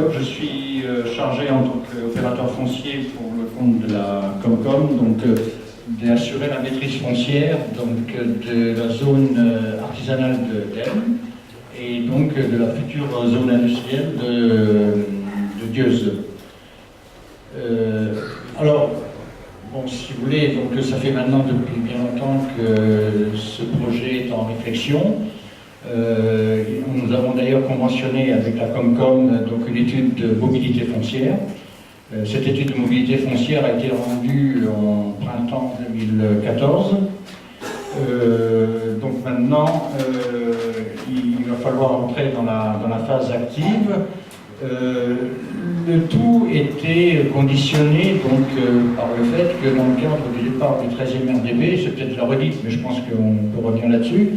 Christophe, je suis chargé en tant qu'opérateur foncier pour le compte de la Comcom, donc d'assurer la maîtrise foncière donc, de la zone artisanale de d'Elne et donc de la future zone industrielle de Dieuze. Alors, bon, si vous voulez, donc, ça fait maintenant depuis bien longtemps que ce projet est en réflexion. Nous avons d'ailleurs conventionné avec la Comcom donc une étude de mobilité foncière. Cette étude de mobilité foncière a été rendue en printemps 2014. Donc maintenant, il va falloir entrer dans la phase active. Le tout était conditionné donc, par le fait que dans le cadre du départ du 13e RDB, c'est peut-être la redite, mais je pense qu'on peut revenir là-dessus,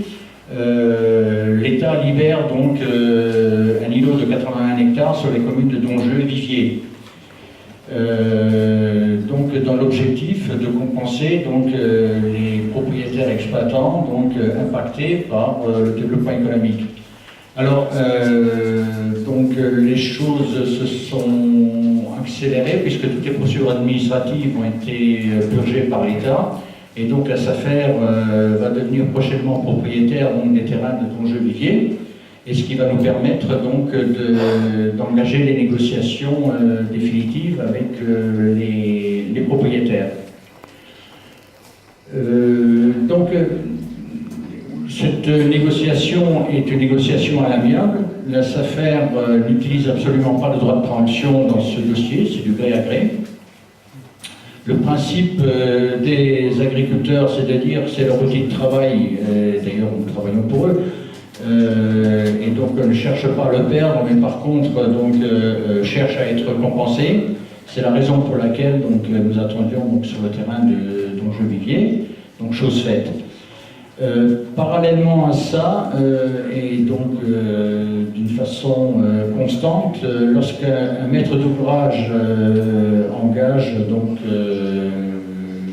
l'État libère donc un îlot de 81 hectares sur les communes de Donjeu et Viviers. Donc dans l'objectif de compenser donc, les propriétaires exploitants donc, impactés par le développement économique. Alors, donc les choses se sont accélérées puisque toutes les procédures administratives ont été purgées par l'État. Et donc la SAFER va devenir prochainement propriétaire donc, des terrains de Donjeu-Viviers, et ce qui va nous permettre donc d'engager les négociations définitives avec les propriétaires. Donc cette négociation est une négociation à l'amiable. La SAFER n'utilise absolument pas le droit de préemption dans ce dossier, c'est du gré à gré. Le principe des agriculteurs, c'est de dire c'est leur outil de travail, d'ailleurs nous travaillons pour eux, et donc on ne cherche pas à le perdre, mais par contre donc, cherche à être compensé. C'est la raison pour laquelle donc, nous attendions donc, sur le terrain de Donjeu-Viviers, donc chose faite. Parallèlement à ça, et donc d'une façon constante, lorsqu'un maître d'ouvrage engage donc,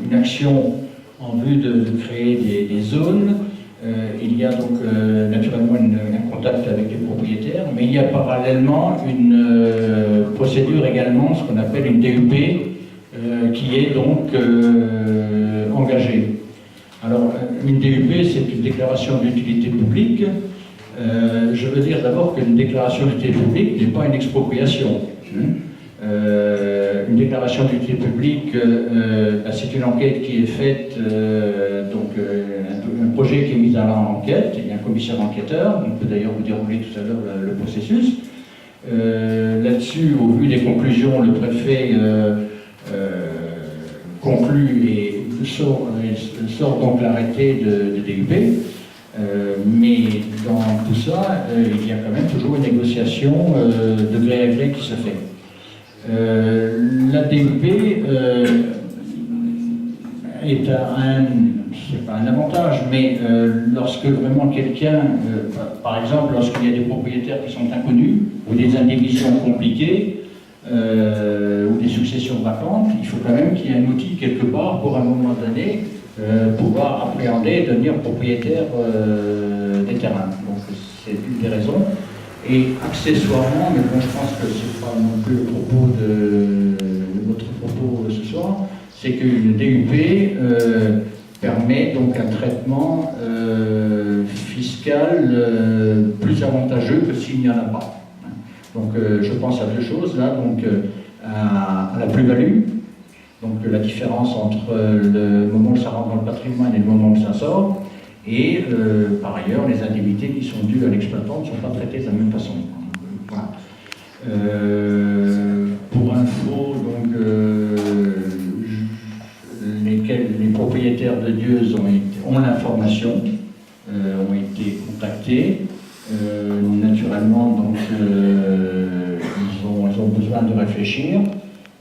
une action en vue de créer des zones, il y a donc naturellement un contact avec les propriétaires, mais il y a parallèlement une procédure également, ce qu'on appelle une DUP, qui est donc engagée. Alors, une DUP, c'est une déclaration d'utilité publique. Je veux dire d'abord qu'une déclaration d'utilité publique n'est pas une expropriation. Une déclaration d'utilité publique, c'est une enquête qui est faite, donc un projet qui est mis à l'enquête, il y a un commissaire enquêteur, on peut d'ailleurs vous dérouler tout à l'heure le processus. Là-dessus, au vu des conclusions, le préfet conclut et sort donc l'arrêté de DUP, mais dans tout ça, il y a quand même toujours une négociation de gré à gré qui se fait. La DUP est c'est pas un avantage, mais lorsque vraiment quelqu'un, par exemple, lorsqu'il y a des propriétaires qui sont inconnus, ou des indivisions compliquées, ou des successions vacantes, il faut quand même qu'il y ait un outil quelque part pour à un moment donné pouvoir appréhender et devenir propriétaire des terrains. Donc c'est une des raisons. Et accessoirement, mais bon je pense que ce n'est pas non plus le propos de votre propos ce soir, c'est qu'une DUP permet donc un traitement fiscal plus avantageux que s'il n'y en a pas. Donc je pense à deux choses là, donc à la plus-value, donc la différence entre le moment où ça rentre dans le patrimoine et le moment où ça sort, et par ailleurs les indemnités qui sont dues à l'exploitant ne sont pas traitées de la même façon. Voilà. Pour info, donc les propriétaires de Dieuze ont l'information, ont été contactés. Naturellement, donc, ils ont besoin de réfléchir,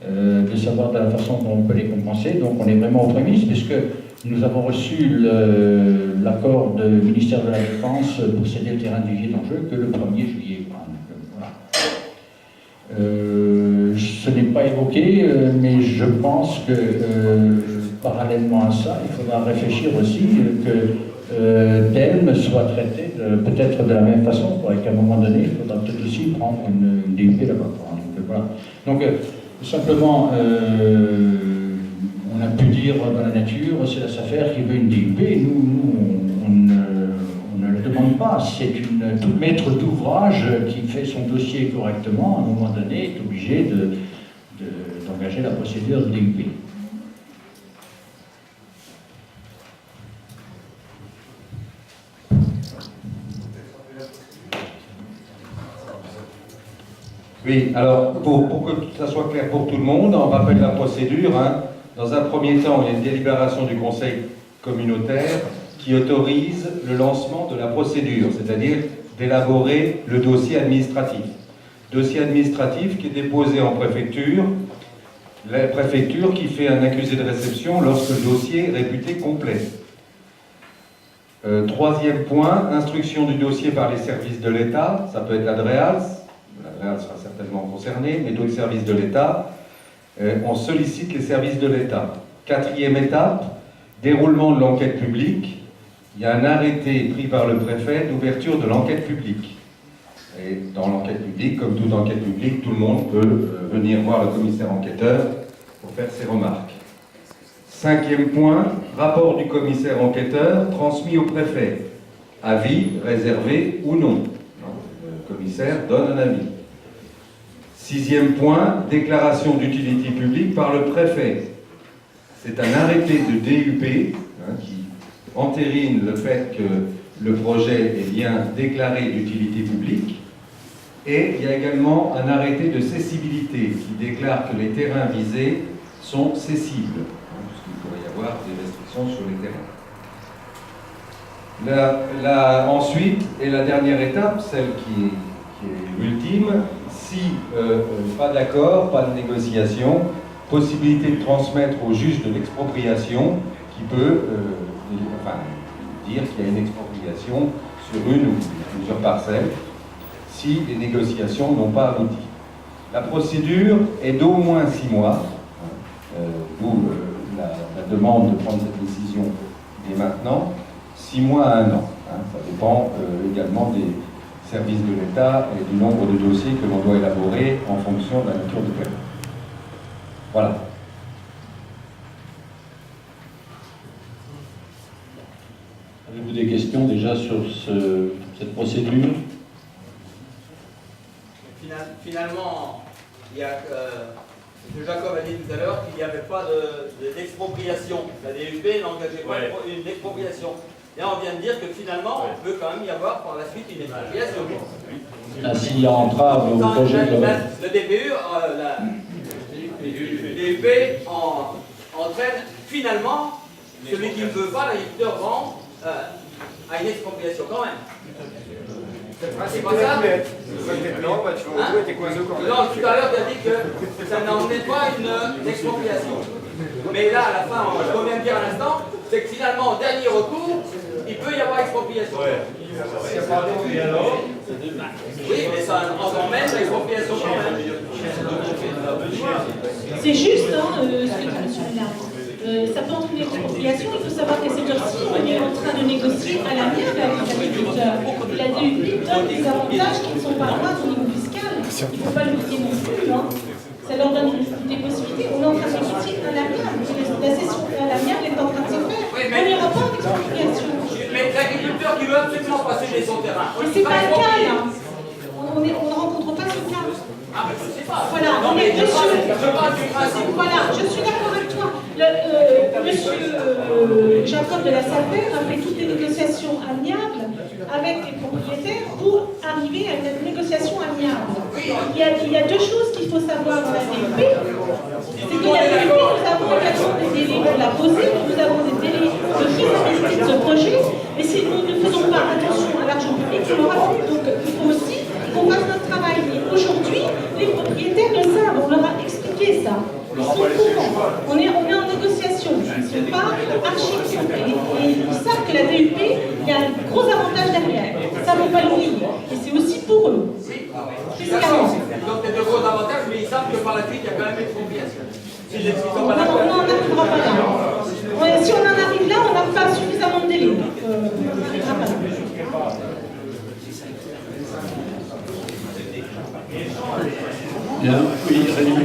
de savoir de la façon dont on peut les compenser. Donc on est vraiment aux prémices, puisque nous avons reçu l'accord du ministère de la Défense pour céder le terrain du Vivier d'Enjeu que le 1er juillet. Voilà. Ce n'est pas évoqué, mais je pense que parallèlement à ça, il faudra réfléchir aussi que Delme soit traité peut-être de la même façon, qu'à un moment donné, il faudra peut-être aussi prendre une DUP là-bas. voilà. Donc, simplement, on a pu dire dans la nature, c'est la SAFER qui veut une DUP. Nous, on ne le demande pas. C'est tout maître d'ouvrage qui fait son dossier correctement, à un moment donné, est obligé d'engager la procédure de DUP. Oui, alors pour que ça soit clair pour tout le monde, on rappelle la procédure. Dans un premier temps, il y a une délibération du Conseil communautaire qui autorise le lancement de la procédure, c'est-à-dire d'élaborer le dossier administratif. Dossier administratif qui est déposé en préfecture, la préfecture qui fait un accusé de réception lorsque le dossier est réputé complet. Troisième point, instruction du dossier par les services de l'État, ça peut être l'ADREALS, l'ADREALS sera certainement concerné, mais d'autres services de l'État, on sollicite les services de l'État. Quatrième étape, déroulement de l'enquête publique, il y a un arrêté pris par le préfet d'ouverture de l'enquête publique. Et dans l'enquête publique, comme toute enquête publique, tout le monde peut venir voir le commissaire enquêteur pour faire ses remarques. Cinquième point, rapport du commissaire enquêteur transmis au préfet. Avis réservé ou non. Le commissaire donne un avis. Sixième point, déclaration d'utilité publique par le préfet. C'est un arrêté de DUP qui entérine le fait que le projet est bien déclaré d'utilité publique. Et il y a également un arrêté de cessibilité qui déclare que les terrains visés sont cessibles, puisqu'il pourrait y avoir des restrictions sur les terrains. Ensuite, et la dernière étape, celle qui est ultime, si pas d'accord, pas de négociation, possibilité de transmettre au juge de l'expropriation qui peut dire qu'il y a une expropriation sur une ou plusieurs parcelles si les négociations n'ont pas abouti. La procédure est d'au moins 6 mois, d'où la demande de prendre cette décision dès maintenant, 6 mois à 1 an. Ça dépend également des services de l'État et du nombre de dossiers que l'on doit élaborer en fonction de la nature du permis. Voilà. Avez-vous des questions déjà sur cette procédure? Finalement, il y a, M. Jacob a dit tout à l'heure qu'il n'y avait pas d'expropriation. La DUP n'engageait pas une expropriation. Et on vient de dire que finalement, il peut quand même y avoir par la suite une expropriation. S'il y a entrave au projet de... Le DPU, le DUP entraîne finalement celui qui ne veut pas, l'agriculteur vend à une expropriation quand même. C'est pas ça? Non, tout à l'heure, tu as dit que ça n'emmenait pas une expropriation. Mais là, à la fin, je reviens de dire à l'instant, c'est que finalement, en dernier recours, il peut y avoir expropriation. Oui, mais ça emmène l'expropriation quand même. C'est juste, ce que dit M. Ménard. Ça peut entraîner l'expropriation. Il faut savoir que ces heures-ci, on est en train de négocier à l'amiable avec les agriculteurs. La DUP donne des avantages qui ne sont pas loin au niveau fiscal. Il ne faut pas l'oublier non plus. Ça leur donne des possibilités. On est en train de négocier à l'amiable. La session à l'amiable est en train de se faire. On n'ira pas en expropriation. Mais l'agriculteur qui veut absolument passer son terrain. Mais c'est pas le cas, là. On ne rencontre pas ce cas. Ah, mais je sais pas. Voilà, non, mais je parle du principe. Voilà, je suis d'accord avec toi. Monsieur Jacob de la SAFER a fait toutes les négociations amiables avec les propriétaires pour arriver à une négociation amiable. Il y a deux choses qu'il faut savoir dans la DUP. C'est que la DUP, nous avons également des délais pour la poser, nous avons des délais de faisabilité de ce projet, mais si nous ne faisons pas attention à l'argent public, il aura fallu. Donc il faut aussi qu'on fasse notre travail. Et aujourd'hui, les propriétaires le savent, on leur a expliqué ça. Ils sont courants. On est en négociation. Ils ne sont pas archi et ils savent que la DUP, il y a un gros avantage derrière. Ça ne faut pas l'oublier. Et c'est aussi pour eux. Fiscalement. Donc il y a de gros avantages, mais ils savent que par la suite, il y a quand même une expropriation. On n'en arrivera pas là. Si on en arrive là, on n'a pas suffisamment de délai. On n'arrivera pas là. Bien, oui, Rémi.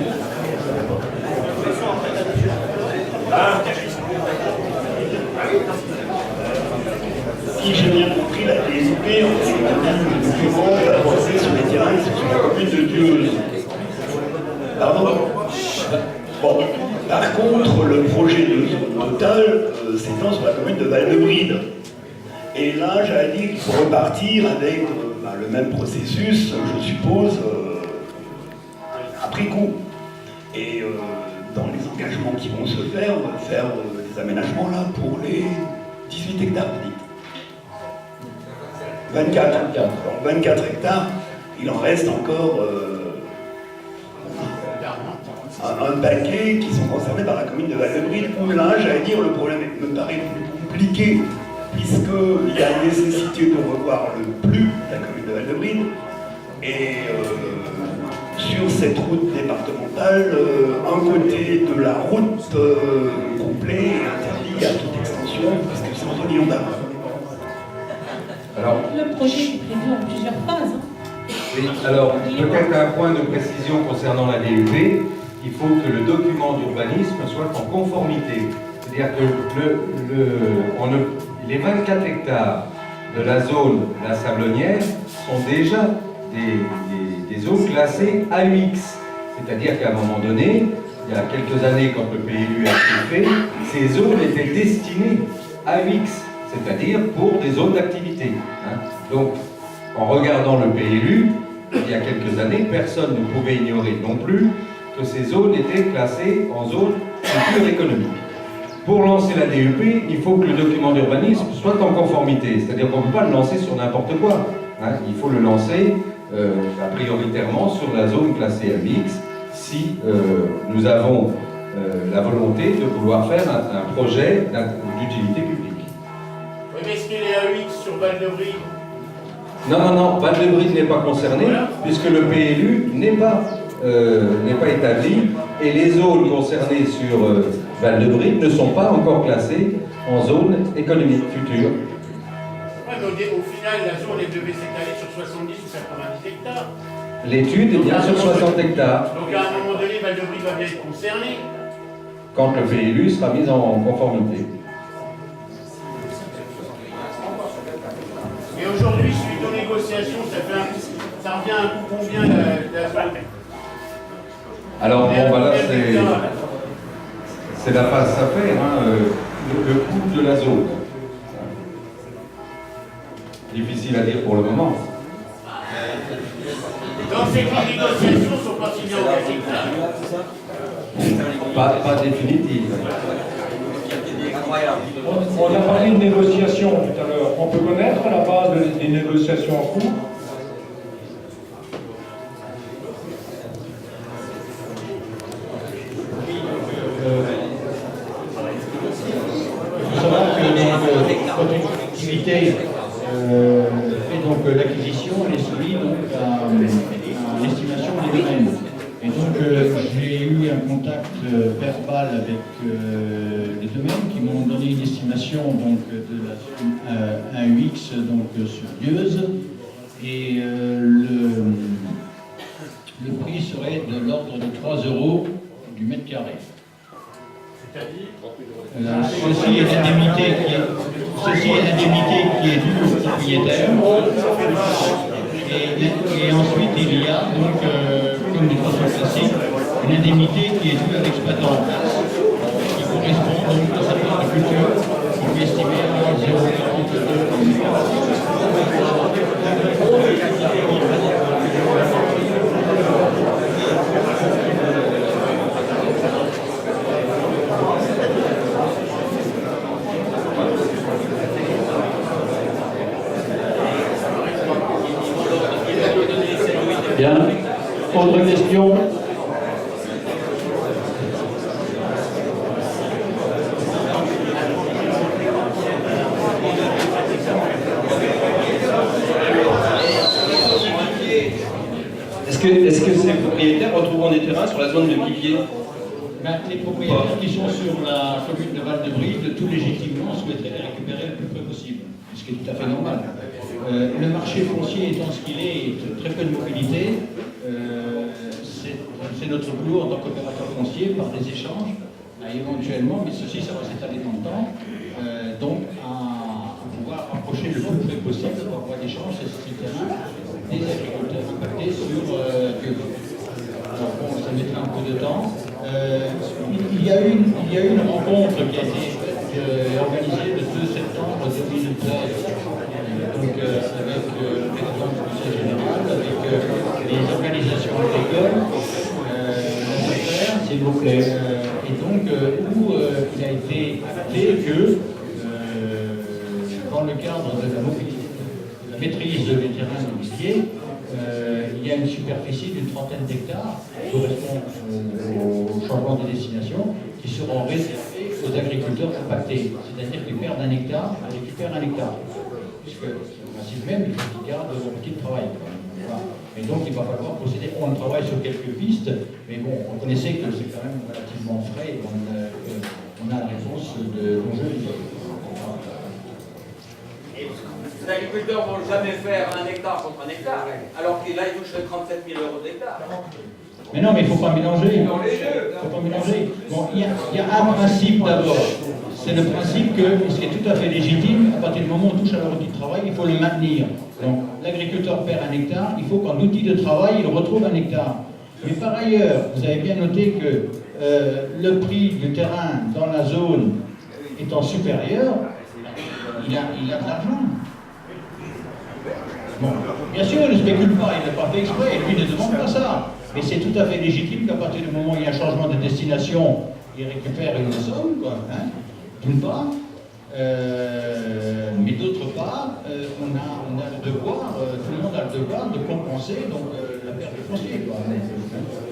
Si j'ai bien compris, la DSP, on est avancé sur les terrains sur la commune de Dieuze. Pardon. Bon. Par contre, le projet de zone totale s'étend sur la commune de Val-de-Bride. Et là, j'allais dire qu'il faut repartir avec le même processus, je suppose, après coup. Et dans les engagements qui vont se faire, on va faire des aménagements là pour les 18 hectares, vous dites. 24. Donc 24 hectares, il en reste encore un paquet qui sont concernés par la commune de Val-de-Bride, où là, j'allais dire, le problème me paraît plus compliqué, puisqu'il y a nécessité de revoir le plus de la commune de Val-de-Bride, et sur cette route départementale, un côté de la route complet est interdit à toute extension, puisque c'est en zone inondable. Alors, Le projet est prévu en plusieurs phases. oui, alors peut-être un point de précision concernant la DUP, il faut que le document d'urbanisme soit en conformité. C'est-à-dire que les 24 hectares de la zone de la Sablonnière sont déjà des zones classées AUX. C'est-à-dire qu'à un moment donné, il y a quelques années, quand le PLU a été fait, ces zones étaient destinées AUX, c'est-à-dire pour des zones d'activité. Donc, en regardant le PLU, il y a quelques années, personne ne pouvait ignorer non plus que ces zones étaient classées en zone future économique. Pour lancer la DUP, il faut que le document d'urbanisme soit en conformité, c'est-à-dire qu'on ne peut pas le lancer sur n'importe quoi. Il faut le lancer prioritairement sur la zone classée AUX si nous avons la volonté de vouloir faire un projet d'utilité publique. Oui, mais est-ce qu'il est AUX sur Val-de-Bride? Non, Val-de-Bride n'est pas concerné, puisque le PLU n'est pas établi, et les zones concernées sur Val-de-Bride ne sont pas encore classées en zone économique future. Oui, mais au final, la zone devait s'étaler sur 70 ou 90 hectares. L'étude est bien sur 60 hectares, Donc à un moment donné, Val-de-Bride va bien être concerné. quand le PLU sera mis en conformité. Et aujourd'hui, suite aux négociations, ça revient à un coût combien la zone? Alors bon, voilà, c'est la phase à faire, le coût de la zone. Difficile à dire pour le moment. Donc ces négociations sont pas signées en Pas définitive. On a parlé de négociations tout à l'heure. On peut connaître la base des négociations en cours? Il faut savoir que notre activité et donc l'acquisition, elle est soumise donc à l'estimation des domaines. Et donc j'ai eu un contact verbal avec les domaines qui m'ont donné une estimation donc, de la zone 1UX donc, sur Dieuze. Et le prix serait de l'ordre de 3 € du mètre carré. Ceci est l'indemnité qui est due au propriétaire. Et ensuite, il y a donc, comme de façon classique, une indemnité qui est due à l'exploitant en place, qui correspond donc à sa part de culture, qui est estimée à 0,42 €. Bien. Autre question? Est-ce que ces propriétaires retrouveront des terrains sur la zone de Vivier? Les propriétaires qui sont sur la commune de Val-de-Bride, tout légitimement, souhaiteraient les récupérer le plus près possible, ce qui est tout à fait normal. Le marché foncier étant ce qu'il est, très peu de mobilité, c'est c'est notre boulot en tant qu'opérateur foncier, par des échanges, éventuellement, mais ceci, ça va s'étaler dans le temps, donc à pouvoir rapprocher le plus près possible par voie d'échange ces terrains des agriculteurs impactés sur alors bon, ça mettra un peu de temps. Il y a eu une rencontre qui a été organisée le 2 septembre 2013, donc avec le président du Conseil général, avec les organisations agricoles, s'il vous plaît, et donc où il a été acté que dans le cadre de la maîtrise des terrains immobiliers, il y a une superficie d'une trentaine d'hectares qui correspond au changement de destination, qui seront réservés aux agriculteurs impactés. C'est-à-dire qu'ils perdent un hectare, ils récupèrent un hectare. Puisque, au principe même, il faut qu'ils gardent leur outil de travail. Voilà. Et donc, il va falloir procéder. On travaille sur quelques pistes, mais bon, on connaissait que c'est quand même relativement frais. On a la réponse de l'enjeu. Les agriculteurs ne vont jamais faire un hectare contre un hectare, alors que là, ils toucheraient 37 000 € d'hectare. Mais non, mais il ne faut pas mélanger. Il faut pas mélanger. Bon, il y a un principe d'abord. C'est le principe que, ce qui est tout à fait légitime, à partir du moment où on touche à leur outil de travail, il faut le maintenir. Donc, l'agriculteur perd un hectare, il faut qu'en outil de travail, il retrouve un hectare. Mais par ailleurs, vous avez bien noté que le prix du terrain dans la zone étant supérieur, il a de l'argent. Bon, bien sûr, il ne spécule pas, il n'a pas fait exprès, lui ne demande pas ça. Mais c'est tout à fait légitime qu'à partir du moment où il y a un changement de destination, il récupère une somme, quoi, hein, d'une part. Mais d'autre part, on a le devoir, tout le monde a le devoir de compenser donc, la perte de foncier. Quoi.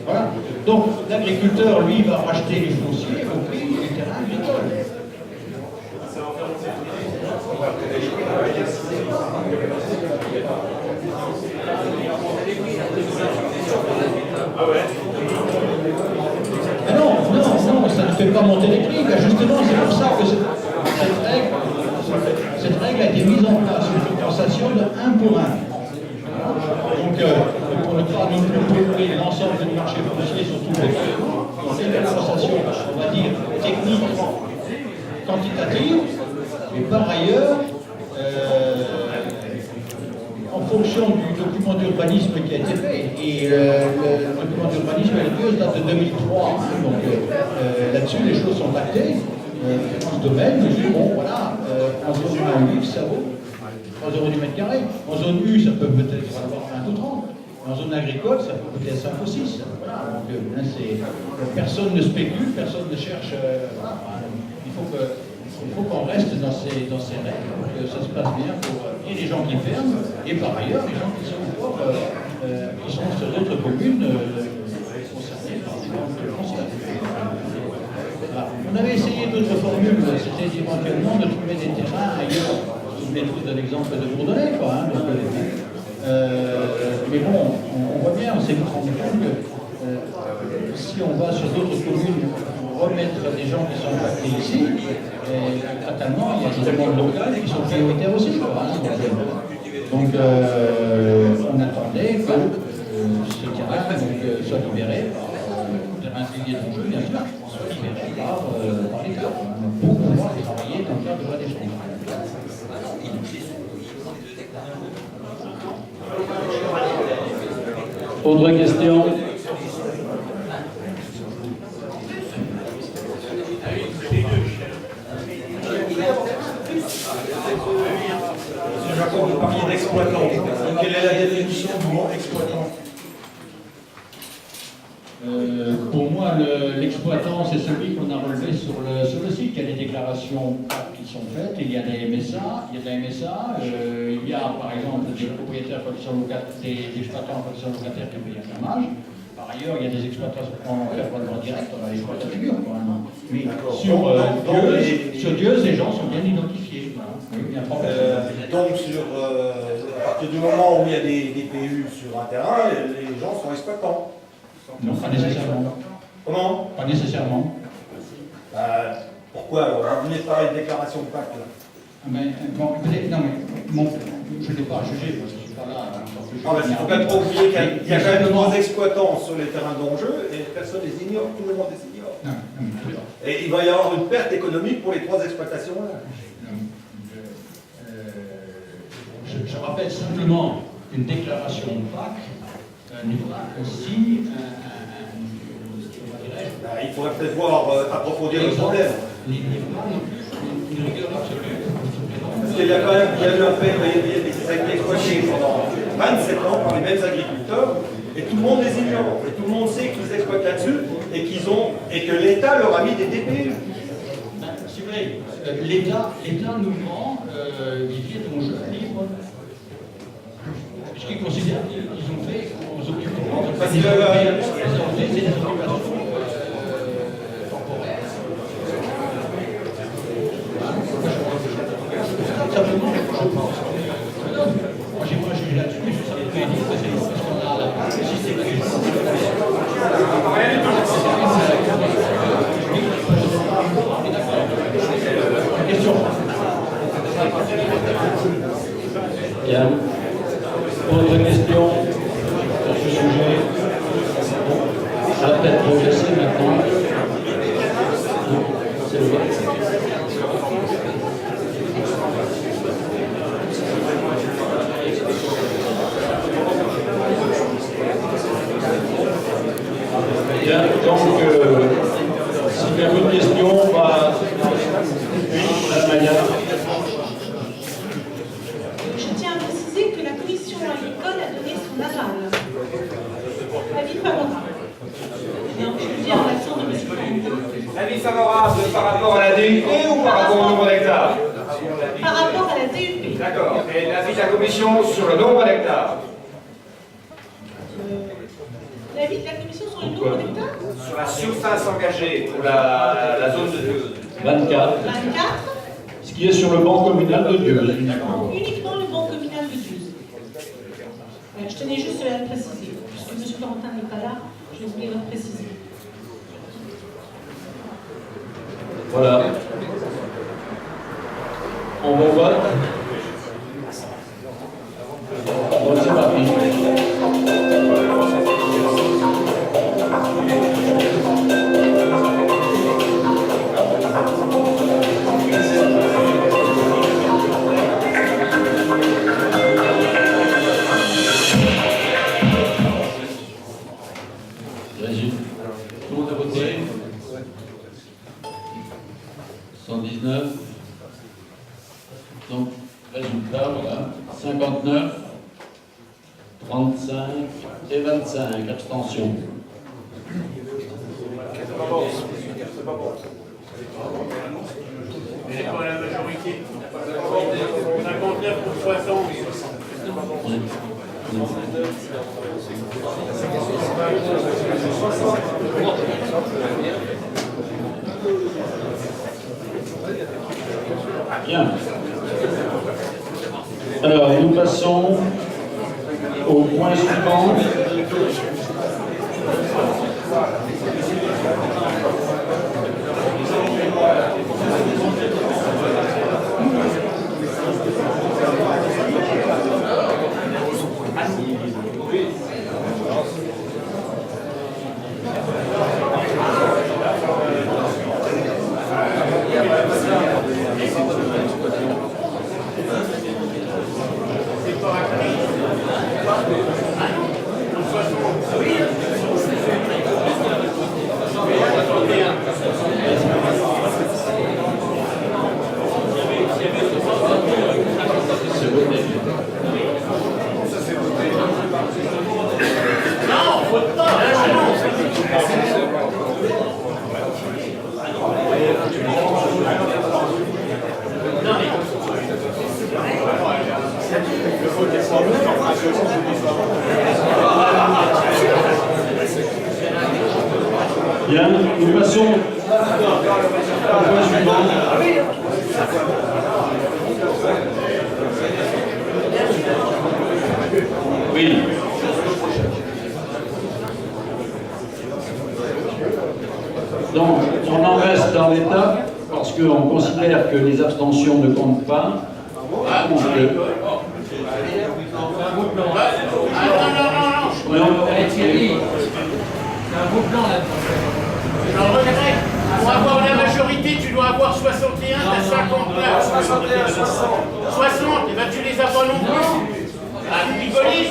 Voilà. Donc l'agriculteur, lui, va racheter les fonciers au prix du terrain agricole. Mais non, ça ne fait pas monter les prix. Ben justement, c'est pour ça que cette règle a été mise en place, une compensation de 1 pour 1. Donc, pour ne pas non plus couvrir l'ensemble du marché foncier sur tous les pays, on fait une compensation, on va dire, technique, quantitative, mais par ailleurs, en fonction du document d'urbanisme qui a été fait, et le document d'urbanisme date de 2003, hein, donc là-dessus les choses sont actées. Dans ce domaine, nous disons, bon voilà, en zone U, ça vaut 3 € du mètre carré. En zone U, ça peut peut-être valoir 20 ou 30. En zone agricole, ça peut coûter 5 ou 6. Voilà, donc là, personne ne spécule, personne ne cherche. Voilà, il faut qu'on reste dans ces règles, que ça se passe bien pour et les gens qui ferment, et par ailleurs, les gens qui sont encore, qui sont sur d'autres communes concernées par des banques foncières. On avait essayé d'autres formules, c'était éventuellement de trouver des terrains ailleurs. Vous souvenez tous de l'exemple de Bourdonnais, quoi. Hein, donc, mais bon, on voit bien, on s'est rendu compte que si on va sur d'autres communes remettre des gens qui sont impactés ici, fatalement, il y a des demandes locales qui sont prioritaires aussi, quoi. Hein, donc, on attendait que ce terrain soit libéré par le terrain immobilier d'enjeu, bien sûr. Libéré par l'État, pour pouvoir travailler dans le cadre de la défense. Autre question? Monsieur Jacob, vous parliez d'exploitant. Quelle est la définition du mot exploitant? Pour moi, l'exploitant, c'est celui qu'on a relevé sur le site. Il y a des déclarations qui sont faites, il y a des MSA, il y a par exemple des propriétaires des exploitants en condition locataire qui payent un chômage. Par ailleurs, il y a des exploitations en règlement direct, on a les trois figures. Mais sur Dieu, ces gens sont bien identifiés. Voilà. Donc, à partir du moment où il y a des PU sur un terrain, les gens sont exploitants. Non, pas nécessairement. Comment? Pas nécessairement. Pourquoi alors? Vous venez de parler de déclaration de pacte là. Mais, bon, écoutez, non, mais je ne l'ai pas à juger, parce que je ne suis pas là en tant Il ne faut quand même pas oublier qu'il y a quand même 3 exploitants sur les terrains d'enjeu et personne ne les ignore, tout le monde les ignore. Et il va y avoir une perte économique pour les 3 exploitations-là. Je rappelle simplement qu'une déclaration de PAC n'est pas aussi Il faudrait peut-être voir approfondir le problème. Parce qu'il y a quand même eu un fait, ça a été exploité pendant 27 ans par les mêmes agriculteurs, et tout le monde les ignore. Et tout le monde sait qu'ils exploitent là-dessus, et que l'État leur a mis des DPU. C'est vrai, l'État nous vend des pieds de jeu libre, puisqu'ils considèrent qu'ils ont fait aux occupants. Parce que c'est des occupations temporaires. Simplement, je pense. Moi, j'ai là-dessus, je ne savais pas dire parce qu'on a la question. Bien. Autre question sur ce sujet? Ça va peut-être progresser maintenant. C'est le vote. Bien, donc, s'il y a une question, on va... Oui, Mme Maya. Je tiens à préciser que la commission agricole a donné son aval. Avis favorable. Non, je veux dire l'action de M. Fernandez. Avis favorable par rapport à la DUP ou par rapport au nombre d'hectares? Par rapport à la DUP. D'accord. Et l'avis de la commission sur le nombre d'hectares? L'avis de la commission sur le nombre d'hectares? Sur la surface engagée pour la zone de Dieuze. 24. 24. Ce qui est sur le banc communal de Dieuze. Uniquement le banc communal de Dieuze. Je tenais juste à le préciser. Puisque M. Corentin n'est pas là, je voulais le préciser. Voilà. On va au vote. Bon, c'est parti. Résultat. Tout le monde a voté. 119. Donc, résultat, voilà. 59, 35 et 25. Abstention. Mais c'est pas la majorité. 59 pour 60. Bien. Alors, nous passons au point suivant. Bien, nous passons au point suivant. Oui. Donc, on en reste dans l'état parce qu'on considère que les abstentions ne comptent pas. Donc, Thierry, c'est un beau plan là-dedans. Je regrette. Pour avoir la majorité, tu dois avoir 61, t'as 59. 61, 60. 60, et ben tu les as pas non plus. Ah, tu rigoles?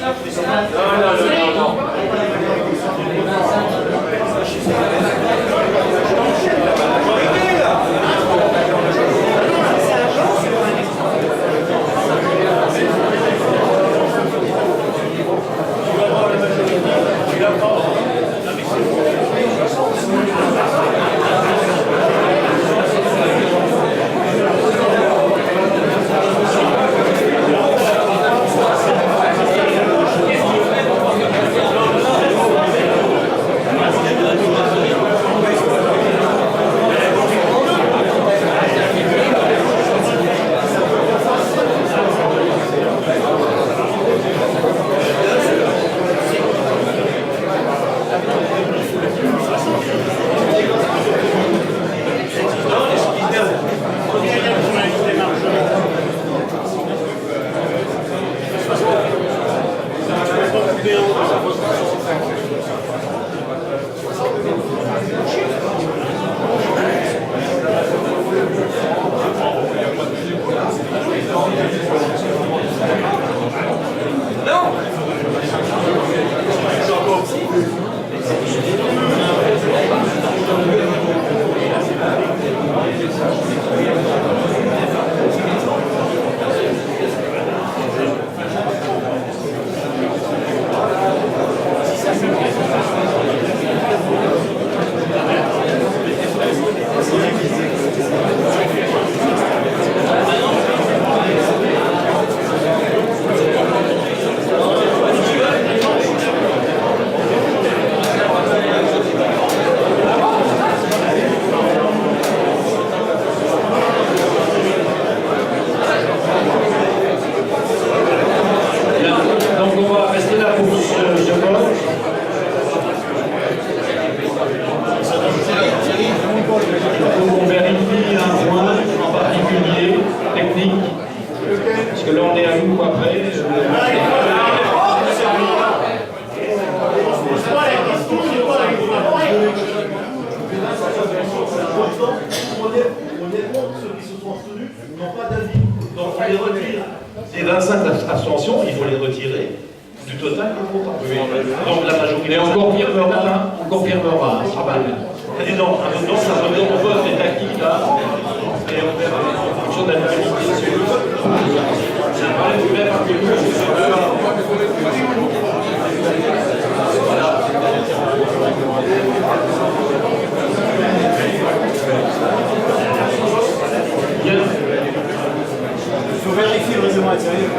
Parce que là, on est à nous après. Honnêtement, ceux qui se sont abstenus n'ont pas d'avis. Donc on les retire. Les 25 abstentions, il faut les retirer du total des votants. Donc la majorité. Mais on confirmera. Président, donc ça remet en cause les tactiques là, et on verra en fonction de la qualité. C'est un problème du même argument. Voilà. Il faut vérifier le règlement intérieur.